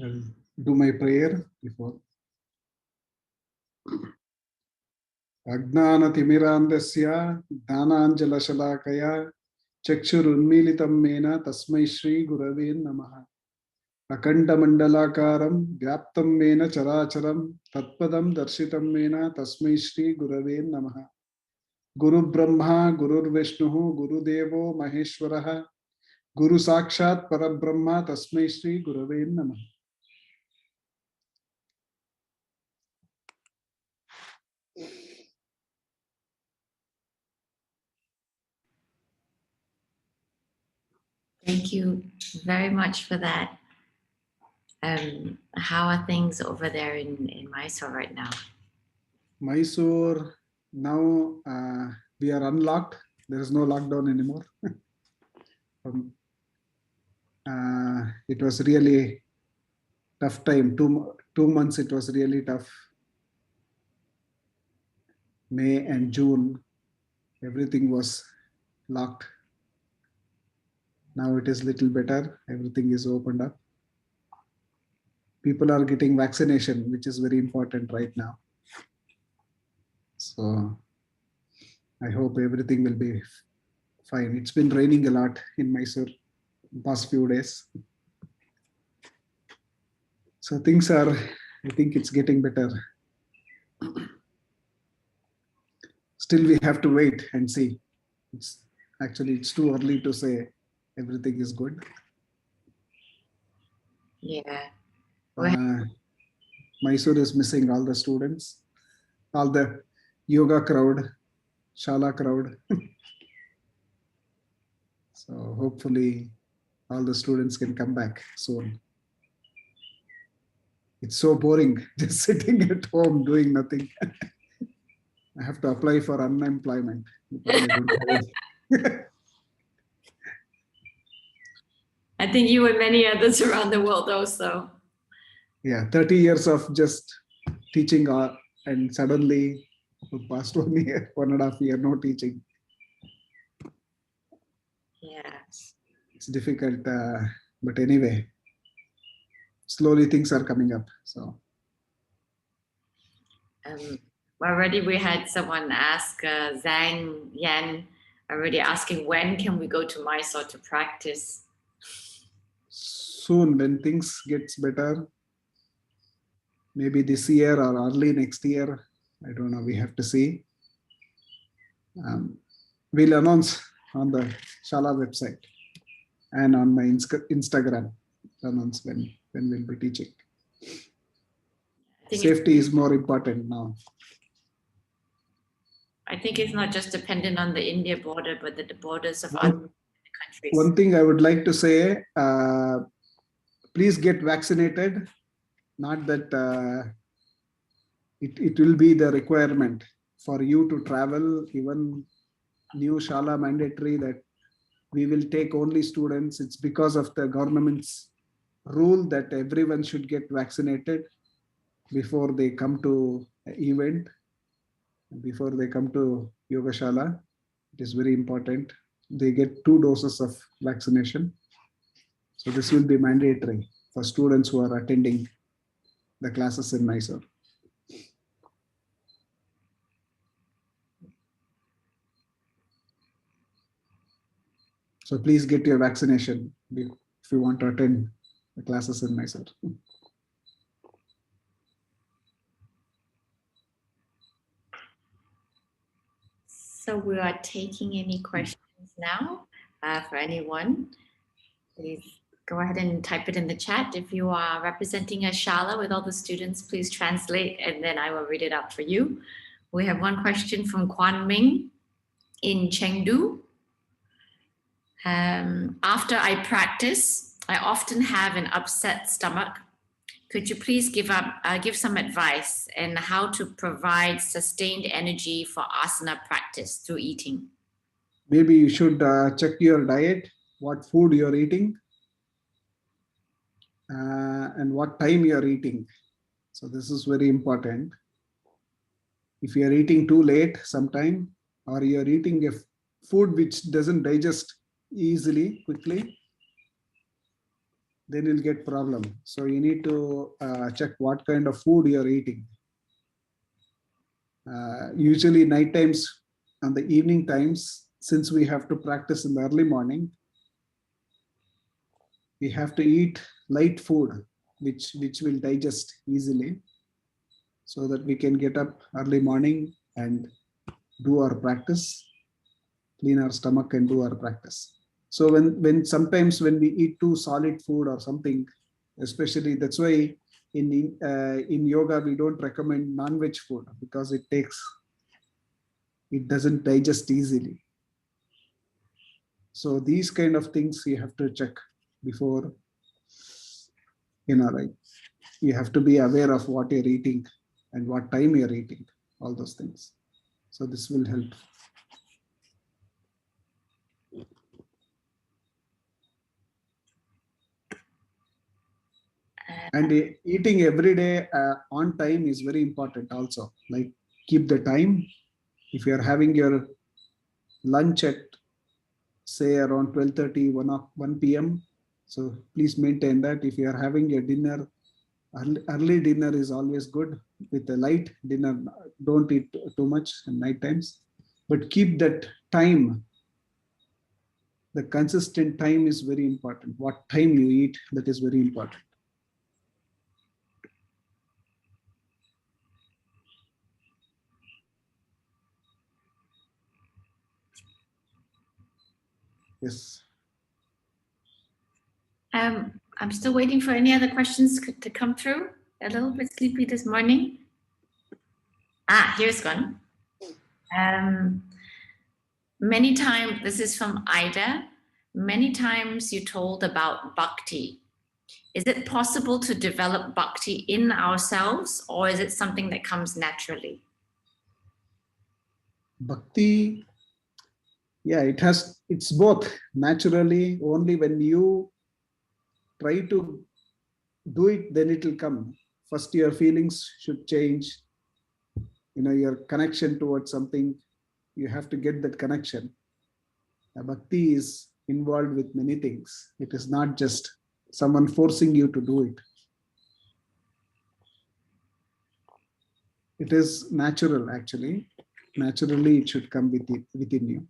I'll do my prayer before. Ajnana-timirandasya dhananjala-shalakaya chakshurunmilitam mena tasmai Shri Gurave Namaha. Akandamandalakaram vyaptam mena characharam tatpadam darshitam mena tasmai Shri Gurave Namaha. Guru Brahma, Guru Vishnu, Guru Devo Maheshwaraha, Guru Sakshat Parabrahma tasmai Shri Gurave Namaha. Thank you very much for that. How are things over there in Mysore right now? Mysore, now we are unlocked. There is no lockdown anymore. It was really tough time. Two months it was really tough. May and June, everything was locked. Now it is little better. Everything is opened up. People are getting vaccination, which is very important right now. So I hope everything will be fine. It's been raining a lot in Mysore past few days. So things are, I think it's getting better. Still we have to wait and see. It's too early to say everything is good. Yeah. Mysore is missing all the students, all the yoga crowd, Shala crowd. So hopefully all the students can come back soon. It's so boring just sitting at home doing nothing. I have to apply for unemployment. I think you and many others around the world also. Yeah, 30 years of just teaching and suddenly past 1 year, 1.5 years, no teaching. Yes. It's difficult, but anyway, slowly things are coming up. So already we had someone ask Zhang Yan already asking when can we go to Mysore to practice. Soon, when things gets better, maybe this year or early next year, I don't know, we have to see. We'll announce on the Shala website and on my Instagram, announce when we'll be teaching. Safety is more important now. I think it's not just dependent on the India border, but the borders of other countries. One thing I would like to say, please get vaccinated. Not that it will be the requirement for you to travel. Even new Shala mandatory that we will take only students. It's because of the government's rule that everyone should get vaccinated before they come to event, before they come to Yoga Shala. It is very important. They get 2 doses of vaccination. So this will be mandatory for students who are attending the classes in Mysore. So please get your vaccination if you want to attend the classes in Mysore. So we are taking any questions now for anyone. Please go ahead and type it in the chat. If you are representing a Shala with all the students, please translate and then I will read it out for you. We have one question from Kwan Ming in Chengdu. After I practice, I often have an upset stomach. Could you please give some advice on how to provide sustained energy for asana practice through eating? Maybe you should check your diet, what food you're eating, and what time you're eating. So this is very important. If you're eating too late sometime, or you're eating a food which doesn't digest easily, quickly, then you'll get problem. So you need to check what kind of food you're eating. Usually night times and the evening times, since we have to practice in the early morning, we have to eat light food, which will digest easily, so that we can get up early morning and do our practice, clean our stomach and do our practice. So when sometimes when we eat too solid food or something, especially that's why in yoga we don't recommend non-veg food, because it doesn't digest easily. So these kind of things you have to check before, like you have to be aware of what you're eating and what time you're eating, all those things. So this will help. And eating every day on time is very important also. Like keep the time. If you're having your lunch at say around 12:30, 1 p.m. So please maintain that. If you are having your dinner, early dinner is always good. With a light dinner, don't eat too much at night times, but keep that time. The consistent time is very important. What time you eat, that is very important. Yes. I'm still waiting for any other questions to come through. A little bit sleepy this morning. Here's one. Many times, this is from Ida, many times you told about bhakti. Is it possible to develop bhakti in ourselves, or is it something that comes naturally? Bhakti, yeah, it's both. Naturally, only when you try to do it, then it will come. First, your feelings should change. Your connection towards something, you have to get that connection. Bhakti is involved with many things. It is not just someone forcing you to do it. It is natural, actually. Naturally, it should come within you.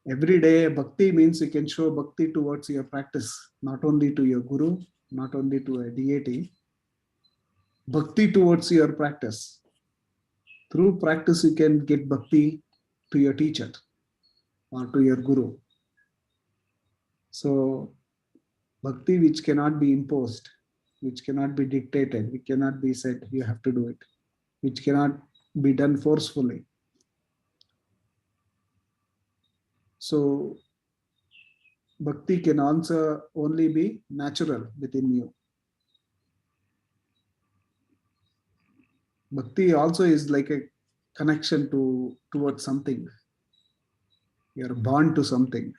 Every day, bhakti means you can show bhakti towards your practice, not only to your guru, not only to a deity. Bhakti towards your practice. Through practice, you can get bhakti to your teacher or to your guru. So, bhakti which cannot be imposed, which cannot be dictated, which cannot be said, you have to do it, which cannot be done forcefully. So, bhakti can also only be natural within you. Bhakti also is like a connection towards something. You're born to something.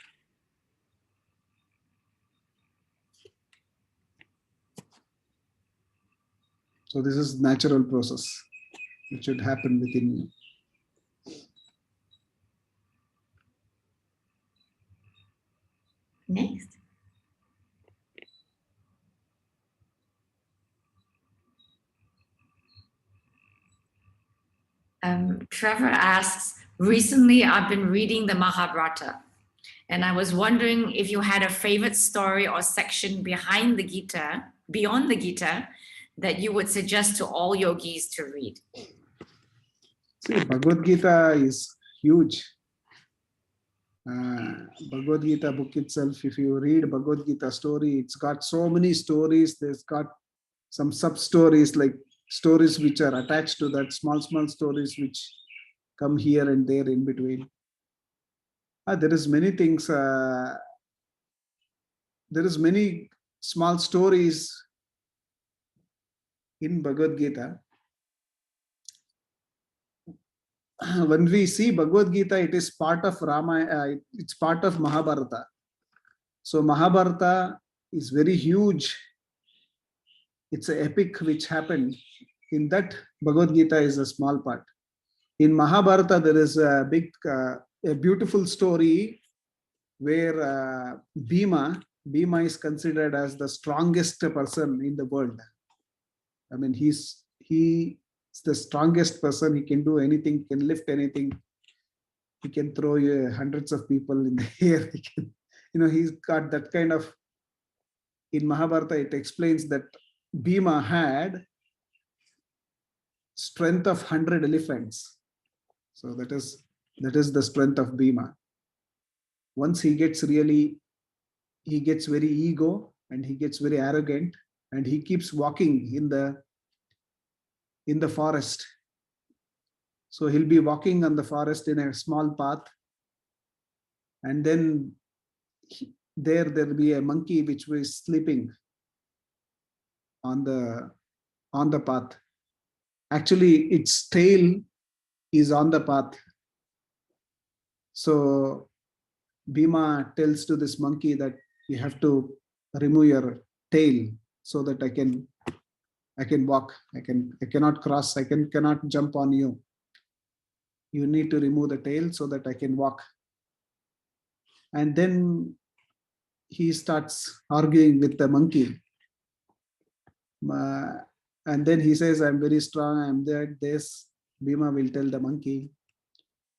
So this is natural process. It should happen within you. Next. Trevor asks, recently I've been reading the Mahabharata, and I was wondering if you had a favorite story or section beyond the Gita, that you would suggest to all yogis to read. See, Bhagavad Gita is huge. Bhagavad Gita book itself, if you read Bhagavad Gita story, it's got so many stories. There's got some sub stories, like stories which are attached to that, small stories which come here and there in between. There is many things. There is many small stories in Bhagavad Gita. When we see Bhagavad Gita, it is part of Rama. It's part of Mahabharata. So Mahabharata is very huge. It's an epic which happened. In that, Bhagavad Gita is a small part. In Mahabharata, there is a beautiful story where Bhima Bhima is considered as the strongest person in the world. I mean, he's the strongest person. He can do anything, can lift anything. He can throw hundreds of people in the air. He can, he's got that kind of. In Mahabharata, it explains that Bhima had strength of 100 elephants. So that is the strength of Bhima. Once he gets very ego and he gets very arrogant, and he keeps walking in the forest. So he'll be walking on the forest in a small path, and then there'll be a monkey which was sleeping on the path. Actually, its tail is on the path. So Bhima tells to this monkey that you have to remove your tail so that I can walk. I cannot cross. I cannot jump on you. You need to remove the tail so that I can walk. And then he starts arguing with the monkey. And then he says, I'm very strong. I'm that this. Bhima will tell the monkey.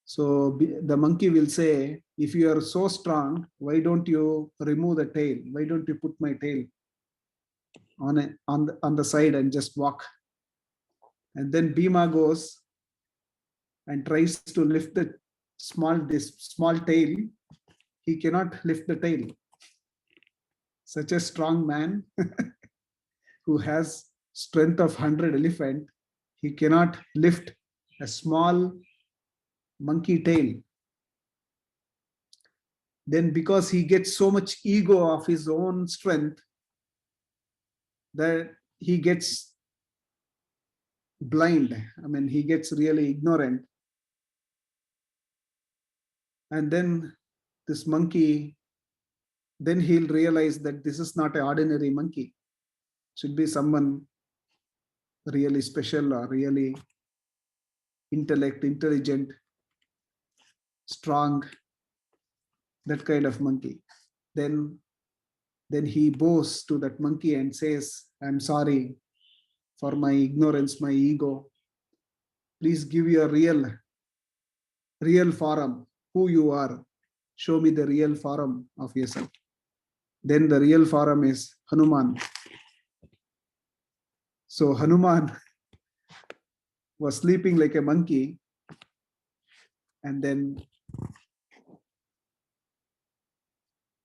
So the monkey will say, if you are so strong, why don't you remove the tail? Why don't you put my tail on the side and just walk? And then Bhima goes and tries to lift this small tail. He cannot lift the tail. Such a strong man who has strength of 100 elephant, he cannot lift a small monkey tail. Then because he gets so much ego of his own strength, that he gets blind. I mean, he gets really ignorant. And then this monkey, then he'll realize that this is not an ordinary monkey. It should be someone really special or really intelligent, strong, that kind of monkey. Then he bows to that monkey and says, I'm sorry for my ignorance, my ego. Please give your real form, who you are. Show me the real form of yourself. Then the real form is Hanuman. So Hanuman was sleeping like a monkey, and then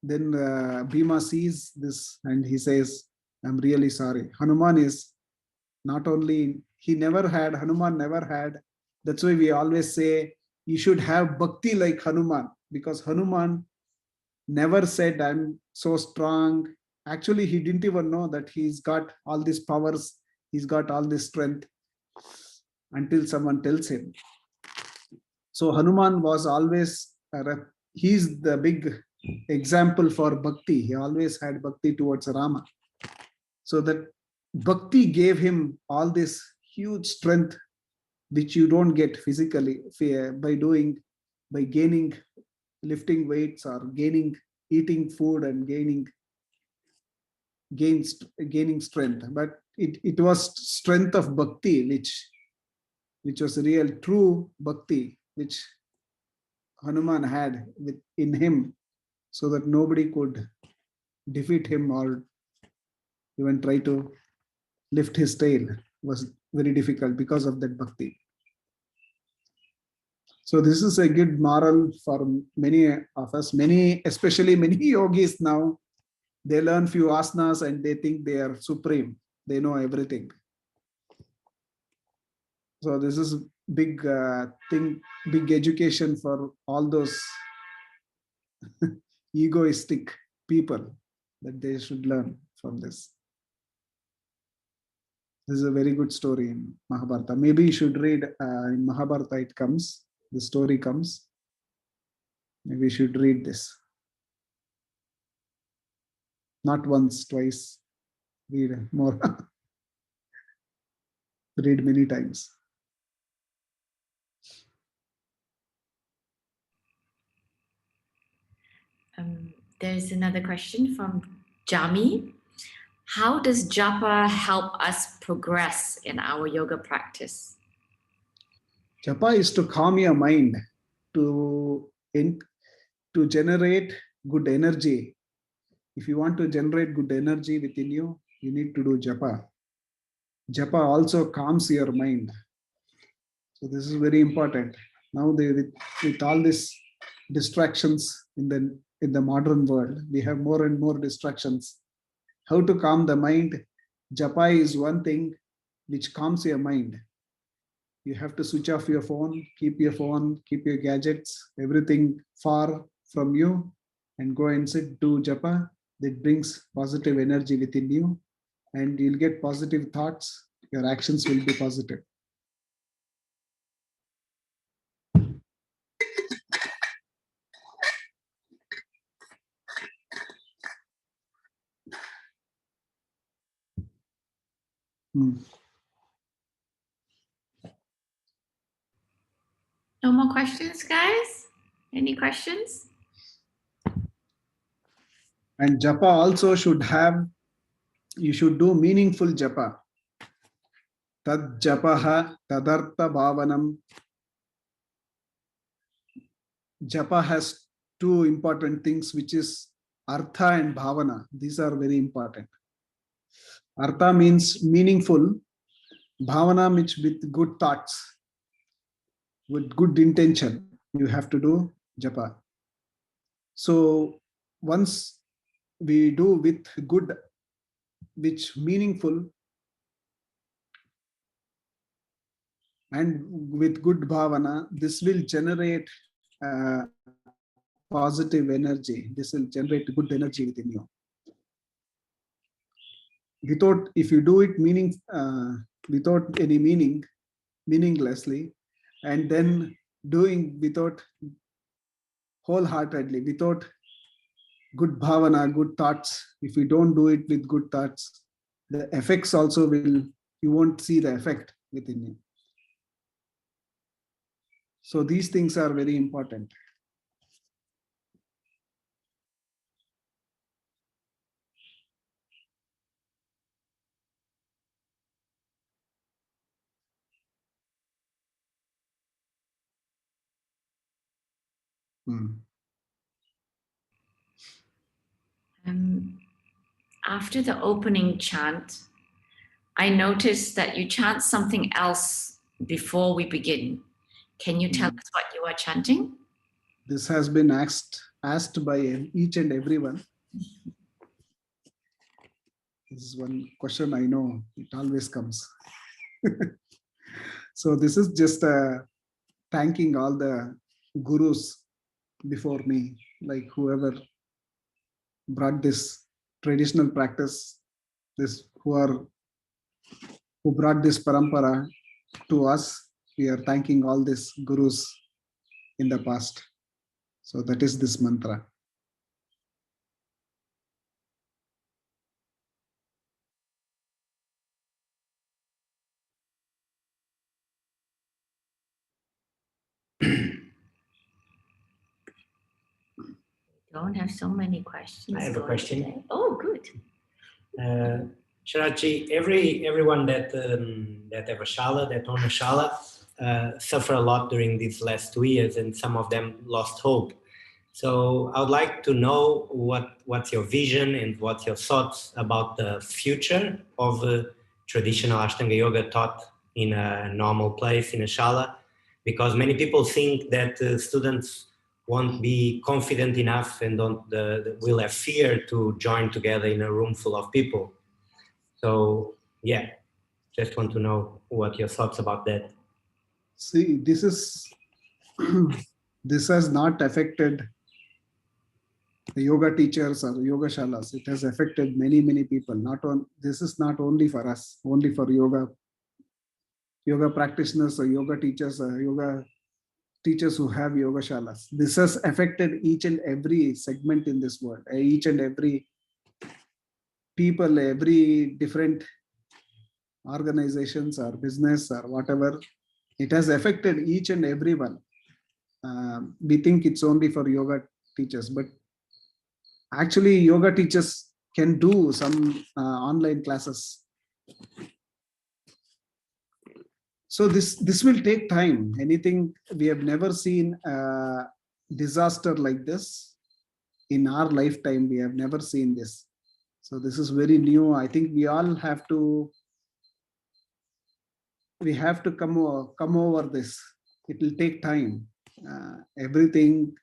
Bhima sees this and he says, I'm really sorry. Hanuman is not only, Hanuman never had. That's why we always say you should have bhakti like Hanuman, because Hanuman never said, I'm so strong. Actually, he didn't even know that he's got all these powers, he's got all this strength, until someone tells him. So Hanuman was always, he's the big example for bhakti. He always had bhakti towards Rama. So that bhakti gave him all this huge strength, which you don't get physically by gaining, lifting weights, or eating food and gaining strength. But it was strength of bhakti, which was real true bhakti, which Hanuman had in him, so that nobody could defeat him or even try to lift his tail. Was very difficult because of that bhakti. So this is a good moral for many of us, especially many yogis now. They learn few asanas and they think they are supreme. They know everything. So this is big thing, big education for all those egoistic people, that they should learn from this. This is a very good story in Mahabharata. Maybe you should read in Mahabharata. It comes, the story comes. Maybe you should read this. Not once, twice. Read more. Read many times. There's another question from Jami. How does japa help us progress in our yoga practice? Japa is to calm your mind, to generate good energy. If you want to generate good energy within you, you need to do japa. Japa also calms your mind. So this is very important. Now with all these distractions in the modern world, we have more and more distractions. How to calm the mind? Japa is one thing which calms your mind. You have to switch off your phone, keep your gadgets, everything far from you, and go and sit, do japa. That brings positive energy within you, and you'll get positive thoughts. Your actions will be positive. No more questions, guys? Any questions? And japa also you should do meaningful japa. Tad japaha tadartha bhavanam. Japa has two important things, which is artha and bhavana. These are very important. Artha means meaningful. Bhavana means with good thoughts, with good intention. You have to do japa. So once we do with good, which meaningful, and with good bhavana, this will generate positive energy. This will generate good energy within you. If you do it without any meaninglessly, and then doing without wholeheartedly, without good bhavana, good thoughts, if you don't do it with good thoughts, the effects also you won't see the effect within you. So these things are very important. After the opening chant, I noticed that you chant something else before we begin. Can you tell us what you are chanting? This has been asked by each and everyone. This is one question I know, it always comes. So this is just thanking all the gurus before me, like whoever brought this traditional practice, who brought this parampara to us. We are thanking all these gurus in the past. So that is this mantra. Don't have so many questions. I have a question. Today. Oh, good. Sharathji, everyone that have a shala, that own a shala, suffer a lot during these last 2 years, and some of them lost hope. So I would like to know what's your vision and what's your thoughts about the future of traditional Ashtanga yoga taught in a normal place, in a shala, because many people think that students won't be confident enough and will have fear to join together in a room full of people. So yeah, just want to know what your thoughts about that. See, this has not affected the yoga teachers or yoga shalas. It has affected many people. This is not only for us, only for yoga practitioners or yoga teachers or yoga teachers who have yoga shalas. This has affected each and every segment in this world, each and every people, every different organizations or business or whatever. It has affected each and everyone. We think it's only for yoga teachers, but Actually, yoga teachers can do some online classes. So this will take time. Anything, we have never seen a disaster like this in our lifetime. We have never seen this. So this is very new. I think we all have to come over this. It will take time. Everything,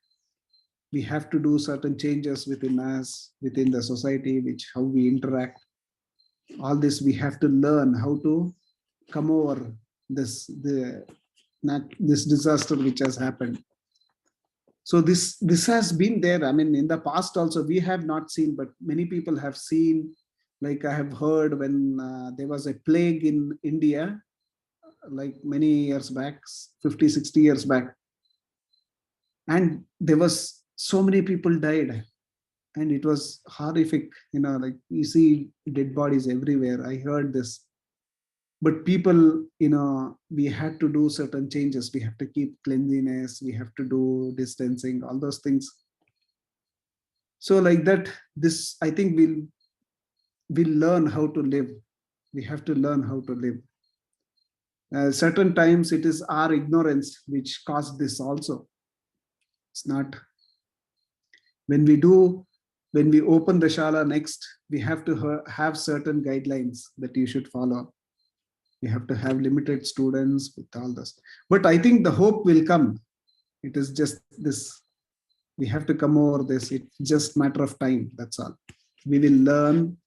we have to do certain changes within us, within the society, which how we interact. All this we have to learn how to come over this disaster which has happened. So this has been there. I mean, in the past also we have not seen, but many people have seen. Like I have heard when there was a plague in India, like many years back, 50, 60 years back, and there was so many people died, and it was horrific. Like you see dead bodies everywhere. I heard this, but people, we had to do certain changes. We have to keep cleanliness, we have to do distancing, all those things. So like that, this, I think, we'll learn how to live. We have to learn how to live. Certain times it is our ignorance which caused this also. It's not. When we open the shala next, we have to have certain guidelines that you should follow. We have to have limited students with all this. But I think the hope will come. It is just this. We have to come over this. It's just matter of time. That's all. We will learn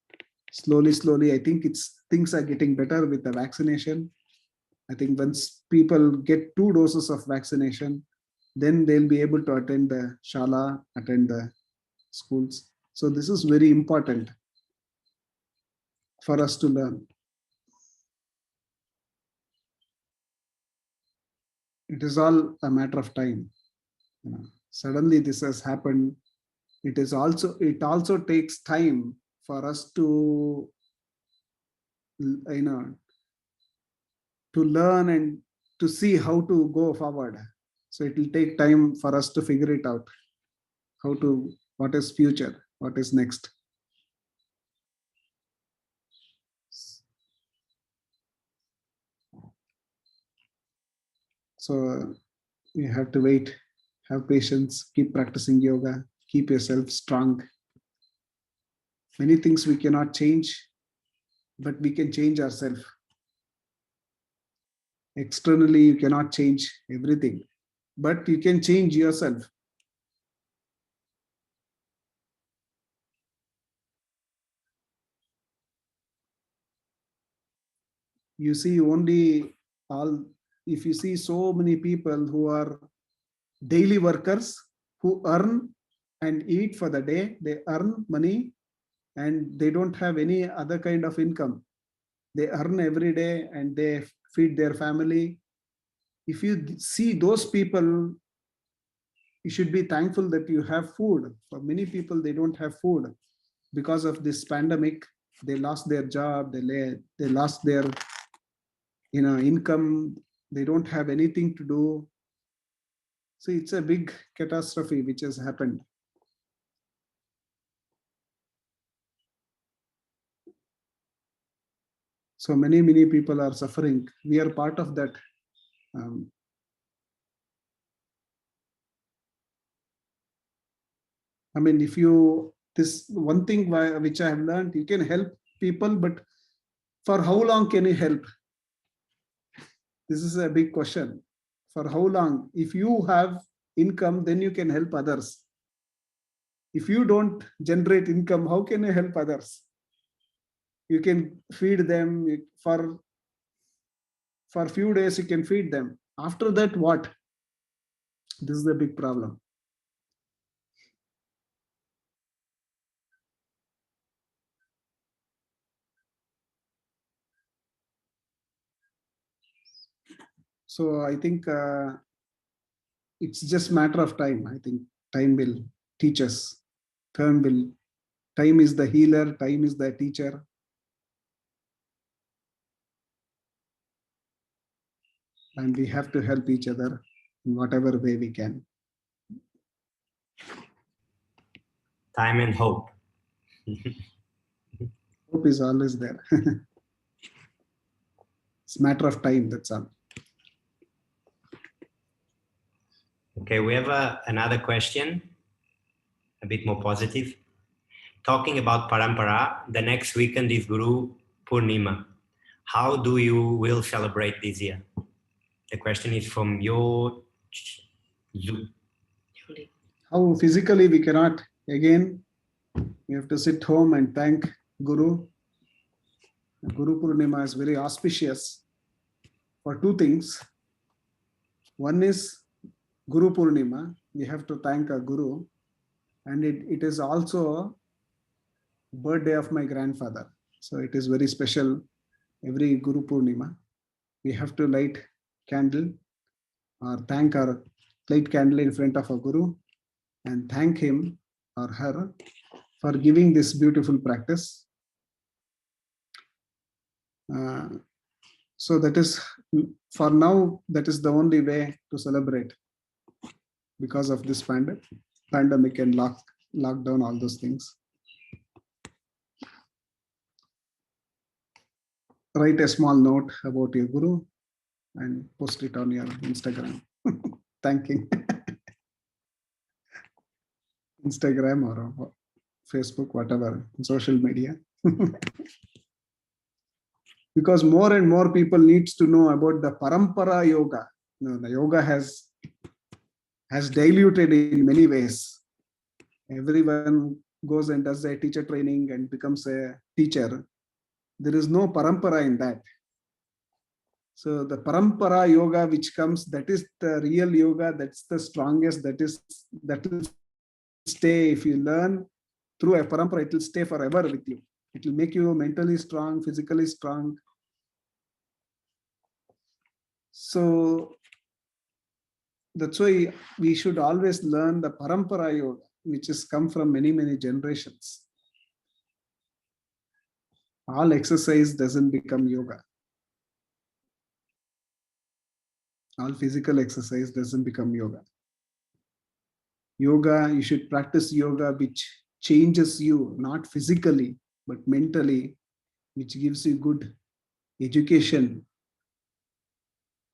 slowly, slowly. I think things are getting better with the vaccination. I think once people get 2 doses of vaccination, then they'll be able to attend the shala, attend the schools. So this is very important for us to learn. It is all a matter of time. Suddenly this has happened. It also takes time for us to to learn and to see how to go forward. So it will take time for us to figure it out. What is future, what is next. So you have to wait, have patience, keep practicing yoga, keep yourself strong. Many things we cannot change, but we can change ourselves. Externally, you cannot change everything, but you can change yourself. You see only all, if you see so many people who are daily workers, who earn and eat for the day, they earn money and they don't have any other kind of income. They earn every day and they feed their family. If you see those people, you should be thankful that you have food. For many people, they don't have food because of this pandemic. They lost their job, they lost their income, they don't have anything to do. So it's a big catastrophe which has happened. So many people are suffering. We are part of that. I mean, this one thing which I have learned, you can help people, but for how long can you help? This is a big question. For how long? If you have income, then you can help others. If you don't generate income, how can you help others? You can feed them for few days, you can feed them. After that, what? This is the big problem. So I think it's just matter of time. I think time will teach us. Time is the healer, time is the teacher. And we have to help each other in whatever way we can. time and hope. Hope is always there. It's a matter of time, that's all. Okay, we have another question, a bit more positive. Talking about Parampara, the next weekend is Guru Purnima. How do you will celebrate this year? The question is from your Zoo. How physically we cannot, again, we have to sit home and thank Guru. Guru Purnima is very auspicious for two things. One is Guru Purnima, we have to thank a Guru, and it is also birthday of my grandfather. So it is very special. Every Guru Purnima, we have to light candle or thank our light candle in front of a Guru and thank him or her for giving this beautiful practice. So that is, for now, that is the only way to celebrate because of this pandemic and lockdown, all those things. Write a small note about your Guru and post it on your Instagram. Thanking. Instagram or Facebook, whatever, social media. Because more and more people needs to know about the Parampara Yoga. The yoga has diluted in many ways. Everyone goes and does a teacher training and becomes a teacher. There is no parampara in that. So the parampara yoga which comes, that is the real yoga, that's the strongest, that will stay. If you learn through a parampara, it will stay forever with you. It will make you mentally strong, physically strong. So that's why we should always learn the parampara yoga, which has come from many, many generations. All exercise doesn't become yoga. All physical exercise doesn't become yoga. Yoga, you should practice yoga which changes you, not physically, but mentally, which gives you good education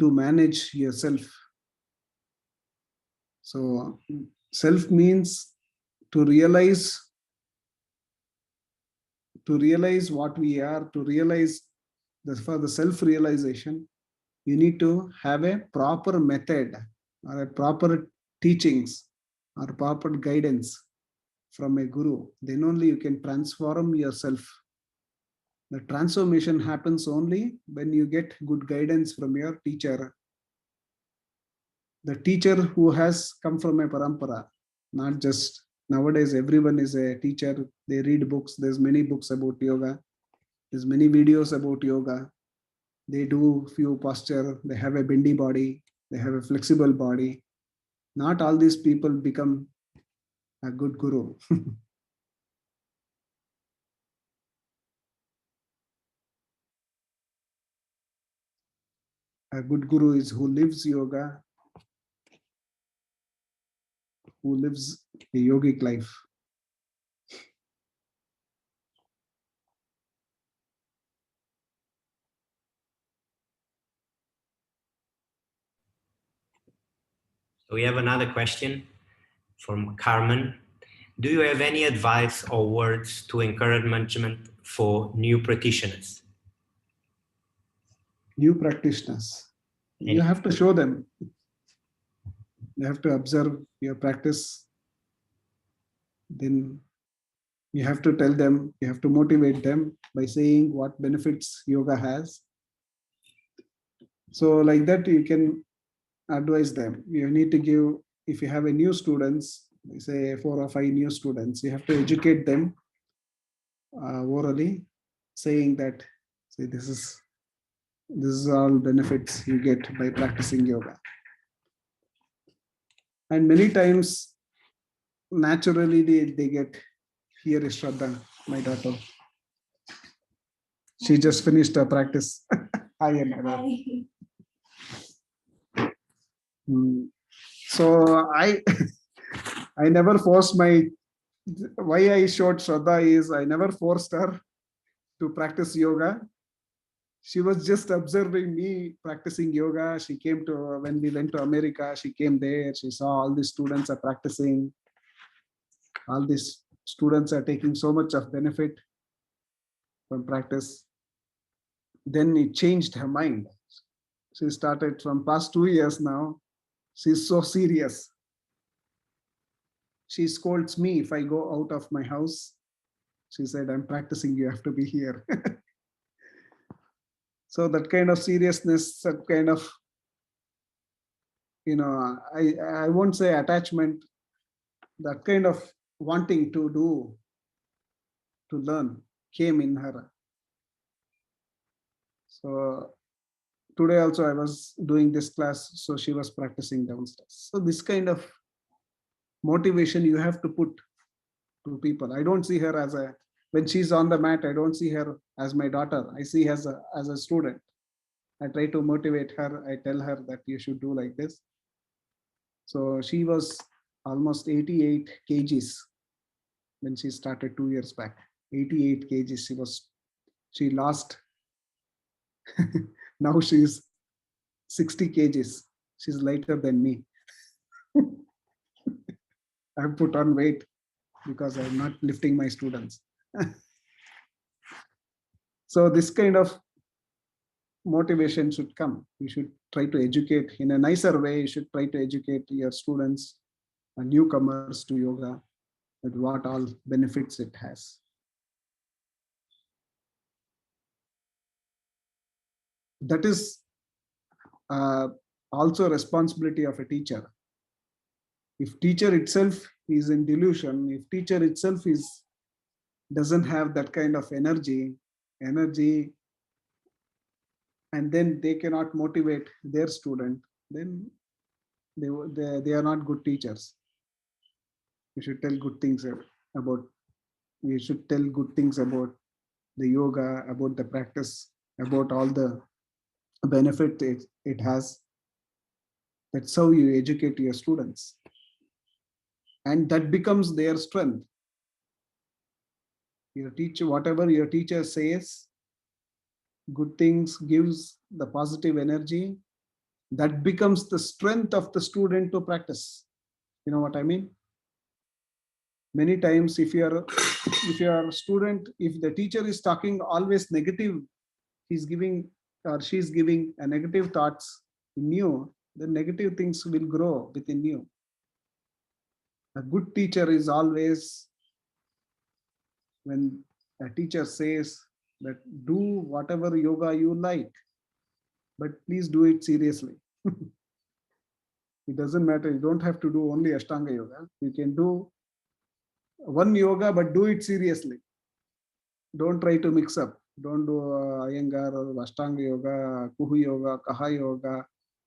to manage yourself. So self means to realize what we are, to realize that for the self-realization, you need to have a proper method or a proper teachings or proper guidance from a guru. Then only you can transform yourself. The transformation happens only when you get good guidance from your teacher. The teacher who has come from a parampara, not just nowadays everyone is a teacher. They read books. There's many books about yoga. There's many videos about yoga. They do few posture. They have a bendy body. They have a flexible body. Not all these people become a good guru. A good guru is who lives yoga, who lives a yogic life. So we have another question from Carmen. Do you have any advice or words to encouragement for new practitioners? New practitioners, you have to show them. You have to observe your practice. Then you have to tell them, you have to motivate them by saying what benefits yoga has. So like that, you can advise them. You need to give, if you have a new students, say 4 or 5 new students, you have to educate them orally, saying that, say, this is all benefits you get by practicing yoga. And many times, naturally, they get, here is Shraddha, my daughter. She just finished her practice. Hi, Anna. So I never force my why I showed Shraddha is I never forced her to practice yoga. She was just observing me practicing yoga. She came to, when we went to America, she came there. She saw all the students are practicing. All these students are taking so much of benefit from practice. Then it changed her mind. She started from past 2 years now. She's so serious. She scolds me if I go out of my house. She said, I'm practicing, you have to be here. So that kind of seriousness, that kind of, I won't say attachment, that kind of wanting to do, to learn came in her. So today also I was doing this class, so she was practicing downstairs. So this kind of motivation you have to put to people. I don't see her as a, when she's on the mat, I don't see her as my daughter. I see her as a student. I try to motivate her. I tell her that you should do like this. So she was almost 88 kgs when she started 2 years back. 88 kgs she lost. Now she's 60 kgs. She's lighter than me. I've put on weight because I'm not lifting my students. So this kind of motivation should come. You should try to educate in a nicer way. You should try to educate your students and newcomers to yoga with what all benefits it has. That is also a responsibility of a teacher. If teacher itself is in delusion, if teacher itself doesn't have that kind of energy, and then they cannot motivate their student, then they are not good teachers. You should tell good things about, we should tell good things about the yoga, about the practice, about all the benefit it has. That's how you educate your students. And that becomes their strength. Your teacher, whatever your teacher says, good things, gives the positive energy, that becomes the strength of the student to practice. You know what I mean? Many times if you're a student, if the teacher is talking always negative, he's giving or she's giving a negative thoughts in you, the negative things will grow within you. A good teacher is always, when a teacher says that do whatever yoga you like, but please do it seriously. It doesn't matter. You don't have to do only Ashtanga yoga. You can do one yoga, but do it seriously. Don't try to mix up. Don't do Iyengar or Ashtanga yoga, Kuhu yoga, Kaha yoga,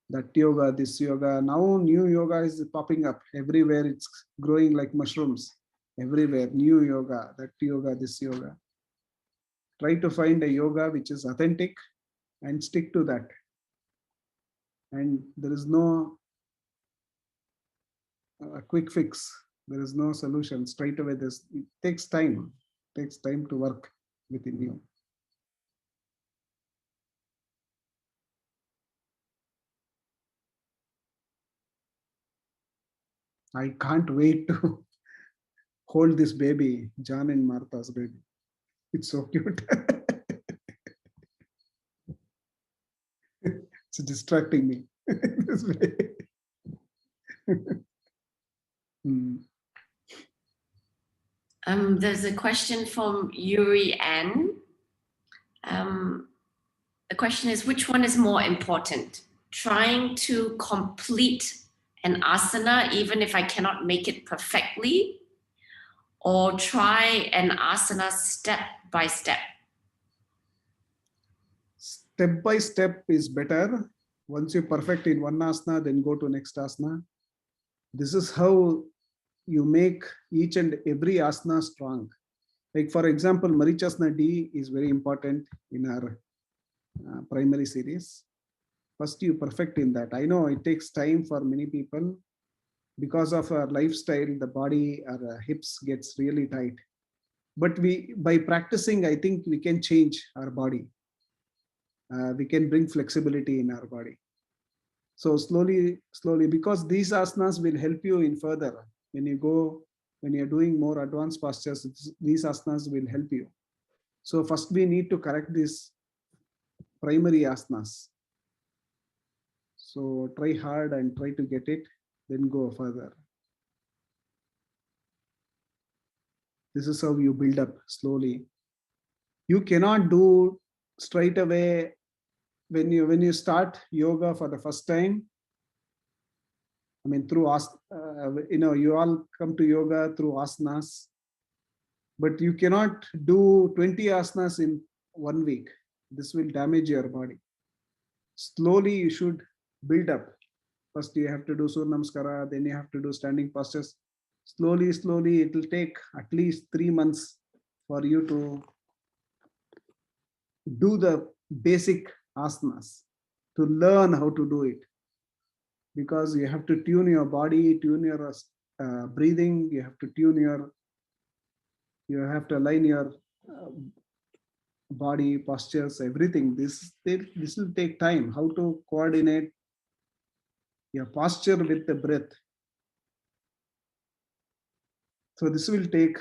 that yoga, this yoga. Now new yoga is popping up everywhere. It's growing like mushrooms everywhere. New yoga, that yoga, this yoga. Try to find a yoga which is authentic and stick to that. And there is no quick fix. There is no solution straight away. This, it takes time. It takes time to work within you. I can't wait to hold this baby, John and Martha's baby. It's so cute. It's distracting me. This way. There's a question from Yuri N. The question is, which one is more important? Trying to complete an asana even if I cannot make it perfectly, or try an asana step by step? Step by step is better. Once you perfect in one asana, then go to next asana. This is how you make each and every asana strong. Like for example, Marichasana D is very important in our primary series. First you perfect in that. I know it takes time for many people, because of our lifestyle, the body, our hips gets really tight. But by practicing, I think we can change our body. We can bring flexibility in our body. So slowly, because these asanas will help you in further. When you're doing more advanced postures, these asanas will help you. So first we need to correct these primary asanas. So try hard and try to get it, then go further. This is how you build up slowly. You cannot do straight away when you start yoga for the first time. I mean, through you all come to yoga through asanas, but you cannot do 20 asanas in 1 week. This will damage your body. Slowly you should build up. First you have to do Surya Namaskara, then you have to do standing postures. Slowly, it will take at least 3 months for you to do the basic asanas, to learn how to do it. Because you have to tune your body, tune your breathing, you have to align your body postures, everything. This will take time. How to coordinate your posture with the breath. So this will take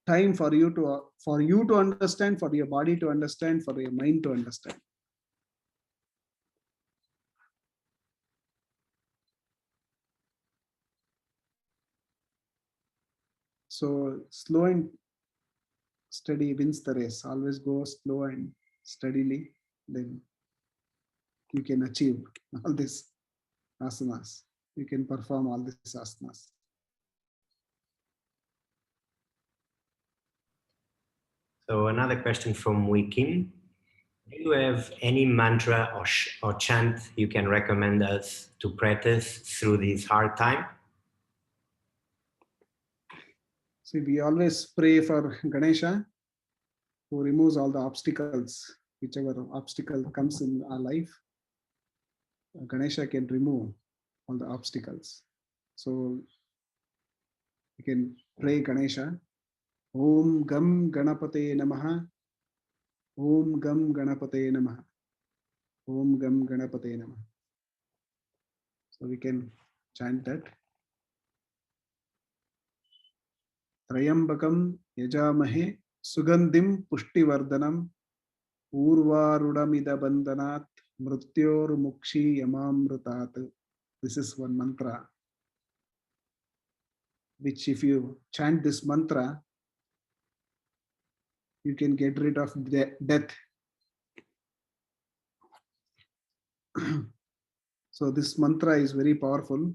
time for you to understand, for your body to understand, for your mind to understand. So slow and steady wins the race. Always go slow and steadily, then you can achieve all these asanas. You can perform all these asanas. So another question from Wikin. Do you have any mantra or chant you can recommend us to practice through this hard time? See, we always pray for Ganesha, who removes all the obstacles. Whichever obstacle comes in our life, Ganesha can remove all the obstacles. So you can pray Ganesha. Om Gam Ganapate Namaha. Om Gam Ganapate Namaha. Om Gam Ganapate Namaha. So we can chant that. Trayambakam Yajamahe Sugandhim Pushtivardhanam Urvarudamida Bandhanat Mrityor Mukshi Yamamrutat. This is one mantra, which if you chant this mantra, you can get rid of death. So this mantra is very powerful.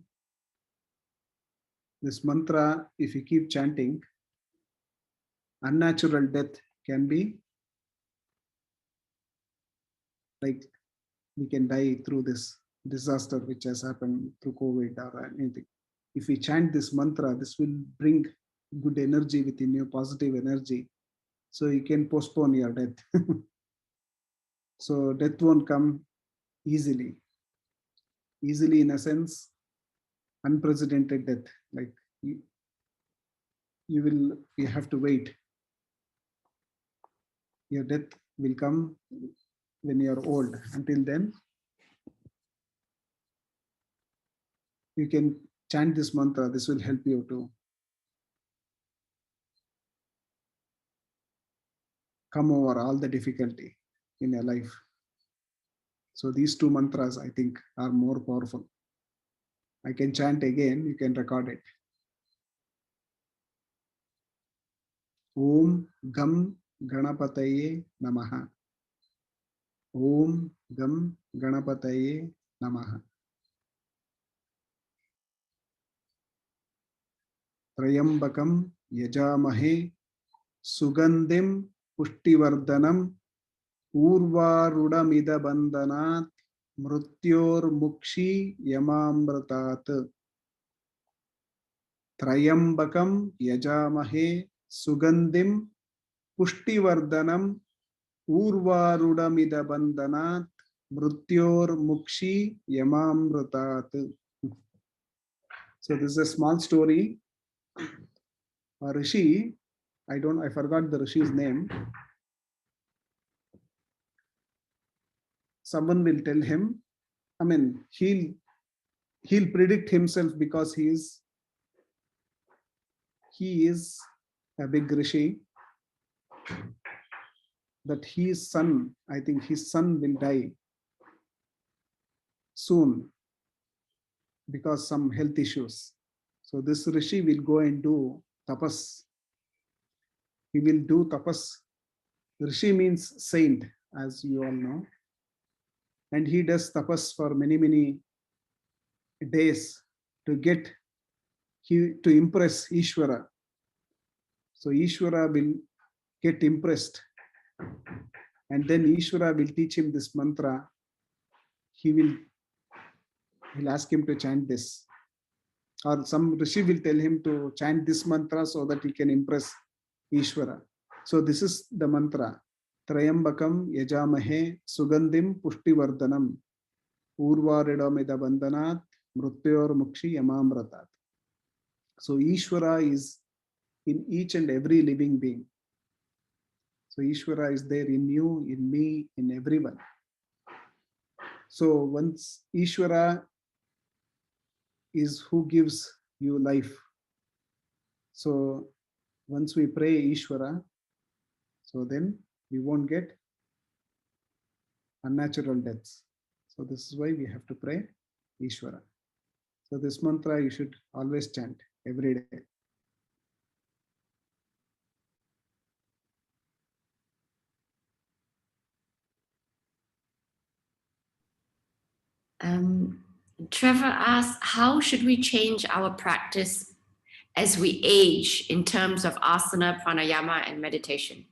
This mantra, if you keep chanting, unnatural death can be, like, we can die through this disaster which has happened through COVID or anything. If we chant this mantra, this will bring good energy within you, positive energy. So you can postpone your death. So death won't come easily. Easily in a sense, unprecedented death. Like you have to wait. Your death will come when you are old. Until then, you can chant this mantra. This will help you to come over all the difficulty in your life. So these two mantras, I think, are more powerful. I can chant again, you can record it. Om Gam Ganapataye Namaha. Om Gam Ganapataye Namaha. Trayambakam Yajamahe Sugandhim Pushtivardhanam Urvarudamida Bandhanat Mrityor Mukshi Yamamrutat. Trayambakam Yajamahe Sugandhim Pushtivardhanam Urvarudamida Bandhanat Mrityor Mukshi Yamamrutat. So this is a small story. A Rishi, I forgot the Rishi's name. Someone will tell him, I mean, he'll predict himself because he is a big Rishi, that his son, I think his son will die soon because some health issues. So this Rishi will go and do tapas. He will do tapas. Rishi means saint, as you all know. And he does tapas for many, many days to impress Ishvara. So Ishvara will get impressed. And then Ishvara will teach him this mantra. He'll ask him to chant this. Or some Rishi will tell him to chant this mantra so that he can impress Ishvara. So this is the mantra. Trayambakam yajamahe sugandim pushtivardhanam urvaridamida bandhanat mrutyor mukshi yamamratat. So Ishvara is in each and every living being. So Ishvara is there in you, in me, in everyone. So once Ishvara is who gives you life. So once we pray Ishvara, so then we won't get unnatural deaths. So this is why we have to pray Ishvara. So this mantra you should always chant every day. Trevor asks, how should we change our practice as we age in terms of asana, pranayama, and meditation?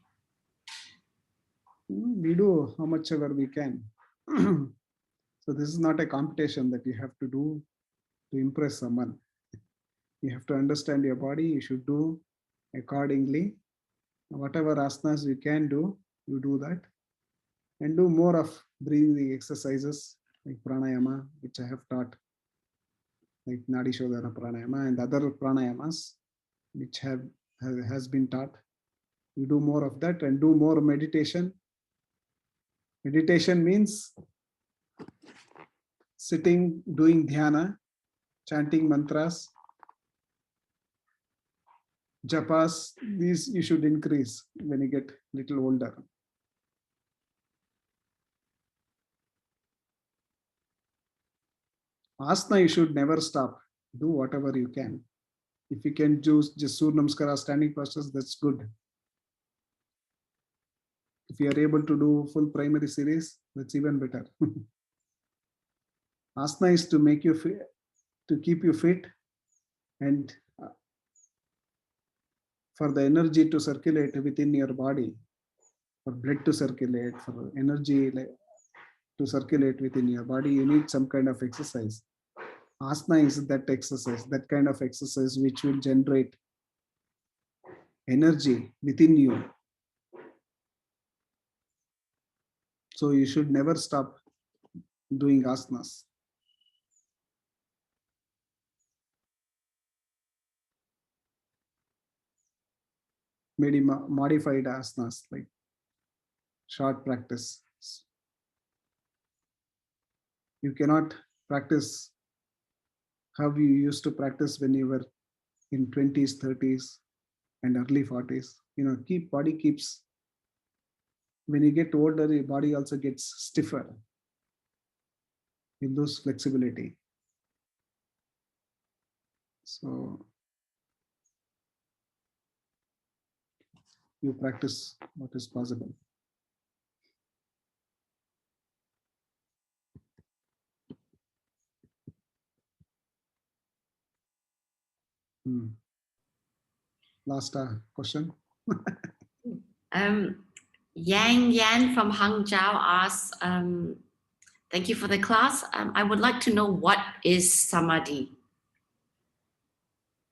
We do how much ever we can. So this is not a competition that you have to do to impress someone. You have to understand your body. You should do accordingly. Whatever asanas you can do, you do that. And do more of breathing exercises like pranayama, which I have taught, like Nadi Shodhana pranayama and other pranayamas, which has been taught. You do more of that and do more meditation. Meditation means sitting, doing dhyana, chanting mantras, japas. These you should increase when you get little older. Asana you should never stop. Do whatever you can. If you can do just Surya Namaskara, standing postures, that's good. If you are able to do full primary series, that's even better. Asana is to make you fit, to keep you fit, and for the energy to circulate within your body, for blood to circulate, for energy to circulate within your body, you need some kind of exercise. Asana is that exercise, that kind of exercise which will generate energy within you. So you should never stop doing asanas. Maybe modified asanas, like short practice. You cannot practice how you used to practice when you were in 20s, 30s, and early 40s. Body keeps, when you get older, your body also gets stiffer. You lose flexibility. So you practice what is possible. Last question. Yang Yan from Hangzhou asks, thank you for the class. I would like to know what is samadhi.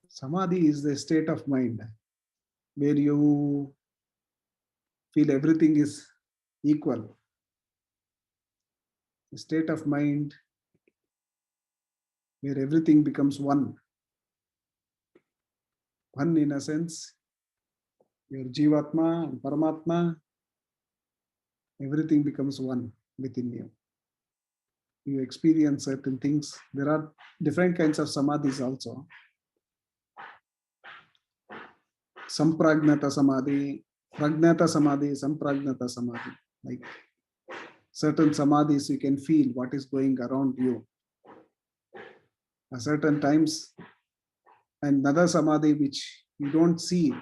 Samadhi is the state of mind where you feel everything is equal. The state of mind where everything becomes one. one in a sense. Your Jivatma and Paramatma, everything becomes one within you. You experience certain things. There are different kinds of samadhis also. Sampragnata samadhi, pragnata samadhi, sampragnata samadhi. Like certain samadhis, you can feel what is going around you. At certain times, another samadhi which you don't see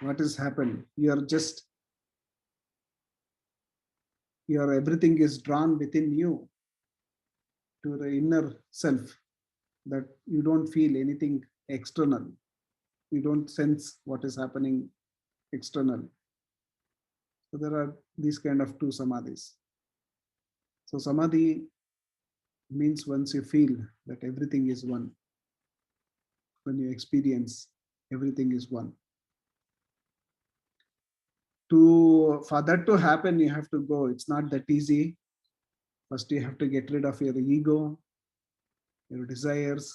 what has happened. Everything is drawn within you to the inner self, that you don't feel anything external. You don't sense what is happening external. So there are these kind of two samadhis. So samadhi means once you feel that everything is one, when you experience everything is one. For that to happen, you have to go. It's not that easy. First, you have to get rid of your ego, your desires,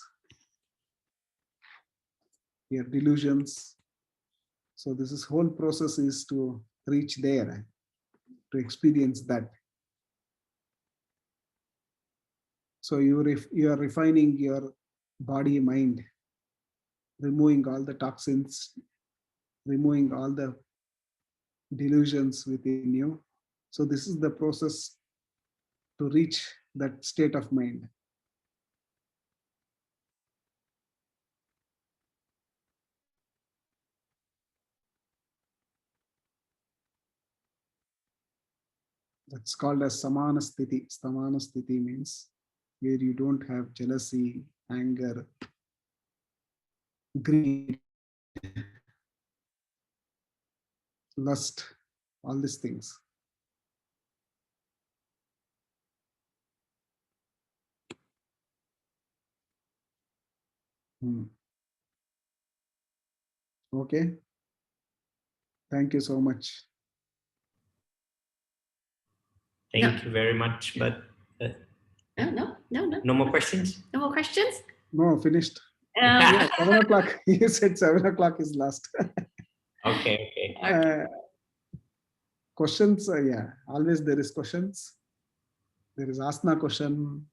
your delusions. So this whole process is to reach there, to experience that. So you are refining your body, mind, removing all the toxins, removing all the delusions within you. So this is the process to reach that state of mind. That's called as samana sthiti. Samana sthiti means where you don't have jealousy, anger, greed, lust, all these things. Okay. Thank you so much. Thank you very much. But No. no more questions? No more questions? No, finished. Yeah, 7 o'clock. You said 7 o'clock is last. Okay. Questions, yeah, always there is questions. There is asana question.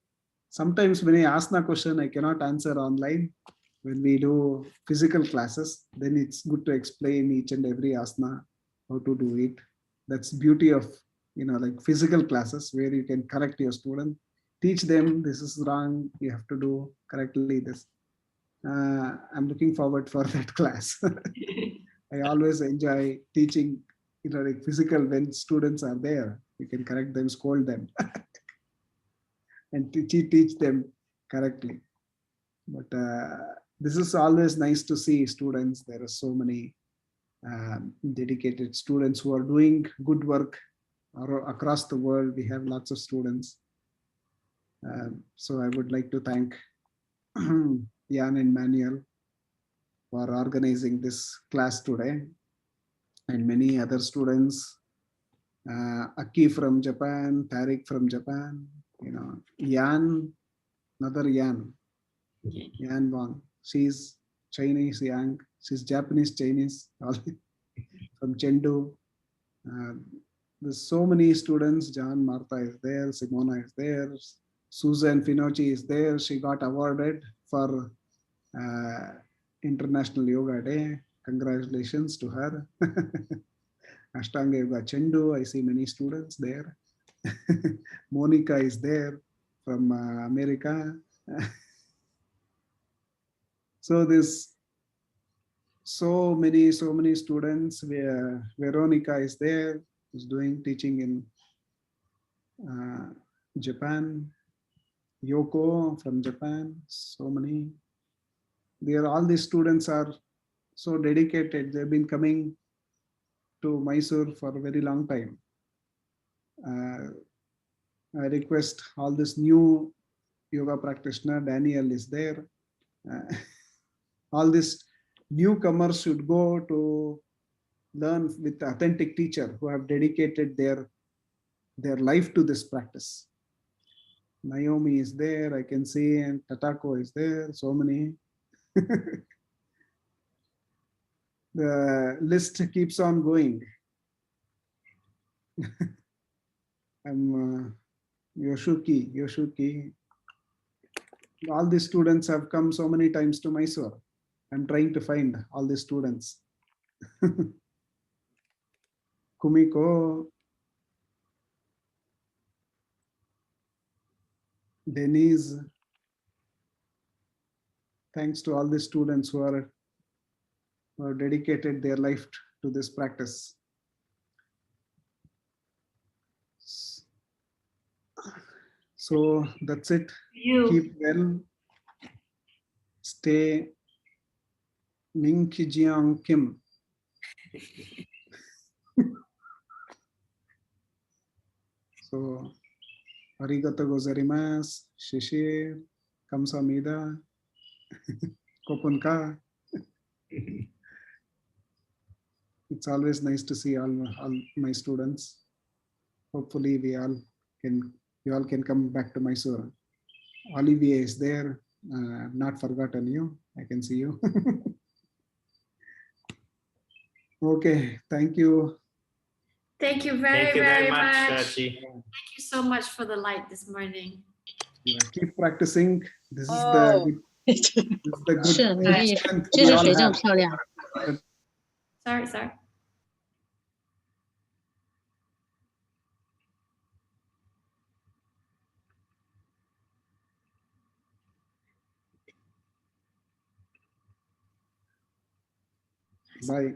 Sometimes when I ask a question, I cannot answer online. When we do physical classes, then it's good to explain each and every asana, how to do it. That's beauty of, like physical classes where you can correct your student, teach them this is wrong, you have to do correctly this. I'm looking forward for that class. I always enjoy teaching, like physical, when students are there, you can correct them, scold them, and teach them correctly. But this is always nice to see students. There are so many dedicated students who are doing good work across the world. We have lots of students. So I would like to thank Jan and Manuel for organizing this class today, and many other students. Aki from Japan, Tariq from Japan, Yan, another Yan Wang. She's Chinese Yang. She's Japanese Chinese from Chengdu. There's so many students. John Martha is there. Simona is there. Susan Finocchi is there. She got awarded for International Yoga Day. Congratulations to her. Ashtanga Yoga Chendu. I see many students there. Monica is there from America. So there's so many students. Where Veronica is there, who's teaching in Japan. Yoko from Japan. So many. All these students are so dedicated. They've been coming to Mysore for a very long time. I request all this new yoga practitioner, Daniel is there. All these newcomers should go to learn with authentic teacher who have dedicated their life to this practice. Naomi is there, I can see, and Tatako is there, so many. The list keeps on going. I'm Yoshuki. All the students have come so many times to Mysore. I'm trying to find all the students. Kumiko, Denise, thanks to all the students who are dedicated their life to this practice. So that's it. Keep well. Stay Ming Jiang Kim. So arigato gozaimasu, shishir, kamsamida, kopunka. It's always nice to see all my students. Hopefully you all can come back to Mysore. Olivier is there. I've not forgotten you. I can see you. Okay, thank you. Thank you very, Thank you very, very much, much. Sharathji. Thank you so much for the light this morning. Yeah, keep practicing. This is Oh. the good 是你可以， strength 这 we 是 all 水晶 have. 漂亮。 Sorry. Bye.